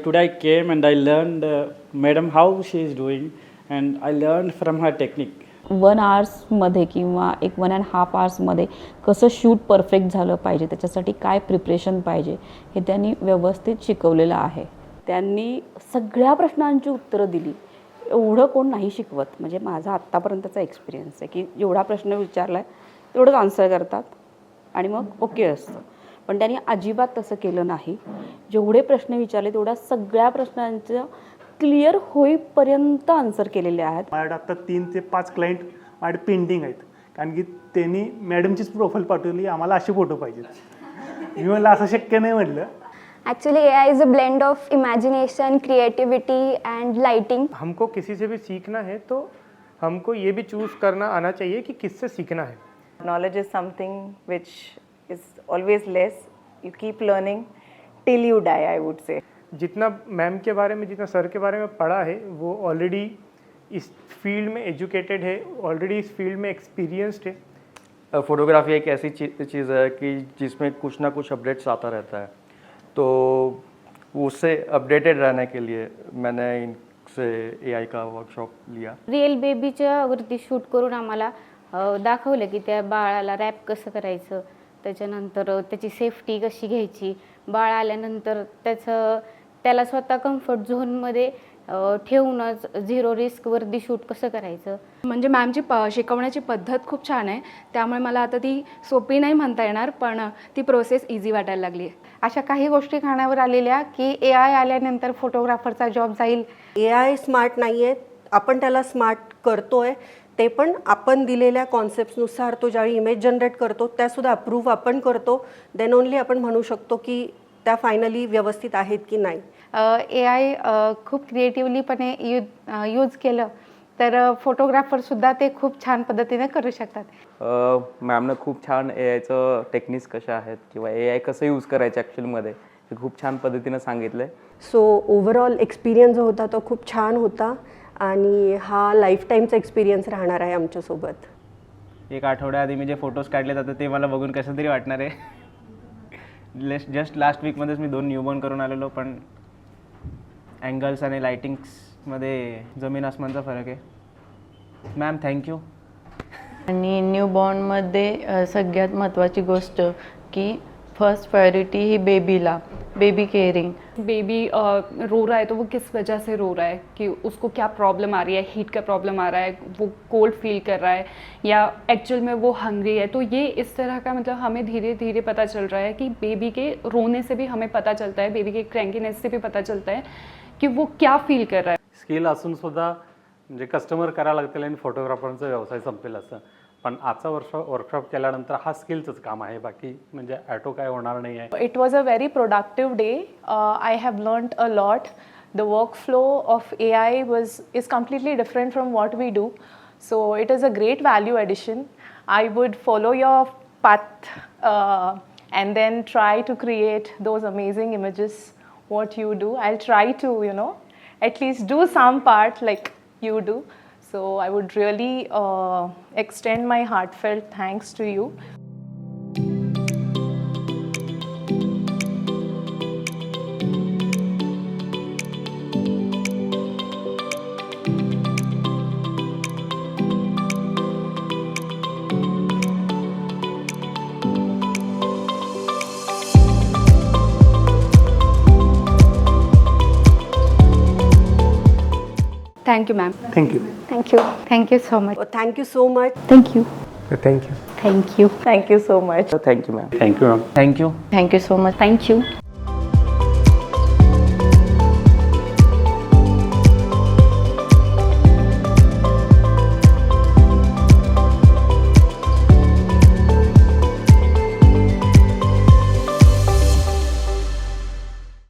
Today I came and I learned madam how she is doing and I learned from her technique. 1 आवर्समध्ये किंवा एक 1.5 आवर्समध्ये कसं shoot perfect झालं पाहिजे, त्याच्यासाठी काय प्रिपरेशन पाहिजे हे त्यांनी व्यवस्थित शिकवलेलं आहे. त्यांनी सगळ्या प्रश्नांची उत्तरं दिली. एवढं कोण नाही शिकवत. म्हणजे माझा आत्तापर्यंतचा एक्सपिरियन्स आहे की जेवढा प्रश्न विचारला आहे तेवढंच आन्सर करतात आणि मग ओके असतं. पण त्यांनी अजिबात तसं केलं नाही. जेवढे प्रश्न विचारले तेवढ्या सगळ्या प्रश्नांचं क्लिअर होईपर्यंत आन्सर केलेले आहेत. माझ्याकडे आत्ता 3 ते 5 क्लायंट माझ्याकडे पेंडिंग आहेत, कारण की त्यांनी मॅडमचीच प्रोफाईल पाठवली, आम्हाला असे फोटो पाहिजेत. मी म्हणलं असं शक्य नाही म्हटलं. Actually, AI is a blend of imagination, creativity, and lighting. हमको किसी से भी सीखना है तो हमको ये भी चूज़ करना आना चाहिए कि किससे सीखना है. Knowledge is something which is always less. You keep learning till you die, I would say. जितना मैम के बारे में, जितना सर के बारे में पढ़ा है, वो ऑलरेडी इस फील्ड में एजुकेटेड है, ऑलरेडी इस फील्ड में एक्सपीरियंस्ड है. फोटोग्राफी एक ऐसी चीज़ है कि जिसमें कुछ ना कुछ अपडेट्स आता रहता है, तो उससे अपडेटेड रहने के लिए मैंने इनसे AI का वर्कशॉप लिया. रिअल बेबीच्या वरती शूट करून आम्हाला दाखवलं की त्या बाळाला रॅप कसं करायचं, त्याच्यानंतर त्याची सेफ्टी कशी घ्यायची, बाळ आल्यानंतर त्याला स्वतः कम्फर्ट झोनमध्ये ठेवूनच 0 रिस्कवरती शूट कसं करायचं. म्हणजे मॅमची शिकवण्याची पद्धत खूप छान आहे, त्यामुळे मला आता ती सोपी नाही म्हणता येणार, पण ती प्रोसेस इझी वाटायला लागली आहे. अशा काही गोष्टी कानावर आलेल्या की AI आल्यानंतर फोटोग्राफरचा जॉब जाईल. AI स्मार्ट नाही आहे, आपण त्याला स्मार्ट करतोय. ते पण आपण दिलेल्या कॉन्सेप्ट्सनुसार तो ज्यावेळी इमेज जनरेट करतो त्यासुद्धा अप्रूव्ह आपण करतो. देन ओनली आपण म्हणू शकतो की त्या फायनली व्यवस्थित आहेत की नाही. AI खूप क्रिएटिव्हलीपणे यूज केलं तर फोटोग्राफरसुद्धा ते खूप छान पद्धतीने करू शकतात. मॅमनं खूप छान AIचं टेक्निक्स कशा आहेत किंवा AI कसं यूज करायचं ॲक्च्युअलमध्ये हे खूप छान पद्धतीनं सांगितलं आहे. सो ओव्हरऑल एक्सपिरियन्स जो होता तो खूप छान होता आणि हा लाईफ टाईमचा एक्सपिरियन्स राहणार आहे आमच्यासोबत. एक आठवड्याआधी मी जे फोटोज काढले जातं ते मला बघून कसं तरी वाटणार आहे. जस्ट लास्ट वीकमध्येच मी 2 न्यूबॉर्न करून आलेलो, पण अँगल्स आणि लायटिंग्समध्ये जमीन आसमानचा फरक आहे. Ma'am thank you. आणि न्यूबॉर्नमध्ये सगळ्यात महत्त्वाची गोष्ट की फर्स्ट प्रायोरिटी ही बेबीला, बेबी केयरिंग. बेबी रो रहा है तो वो किस वजह से रो रहा है, कि उसको क्या प्रॉब्लम आ रही है, हीट का प्रॉब्लम आ रहा है, वो कोल्ड फील कर रहा है या एक्चुअल में वो हंग्री है. तो ये इस तरह का मतलब हमें धीरे धीरे पता चल रहा है कि बेबी के रोने से भी हमें पता चलता है, बेबी के क्रैंकीनेस से भी पता चलता है की वो क्या फील कर रहा है. स्किल असून सुद्धा म्हणजे कस्टमर करायला लागतील आणि फोटोग्राफरचा व्यवसाय संपेल असं. पण आजचा वर्कशॉप केल्यानंतर हा स्किलचंच काम आहे, बाकी म्हणजे ॲटो काय होणार नाही आहे. It was a very productive day. I have learnt a lot. The workflow of AI is completely different from what we do. So it is a great value addition. I would follow your path and then try to create those amazing images what you do. I'll try to, at least do some part like you do. So I would really extend my heartfelt thanks to you. Thank you, ma'am. Thank you. Thank you. Thank you so much. Thank you so much. Thank you. Thank you. Thank you. Thank you so much. Thank you ma'am. Thank you ma'am. Thank you. Thank you so much. Thank you.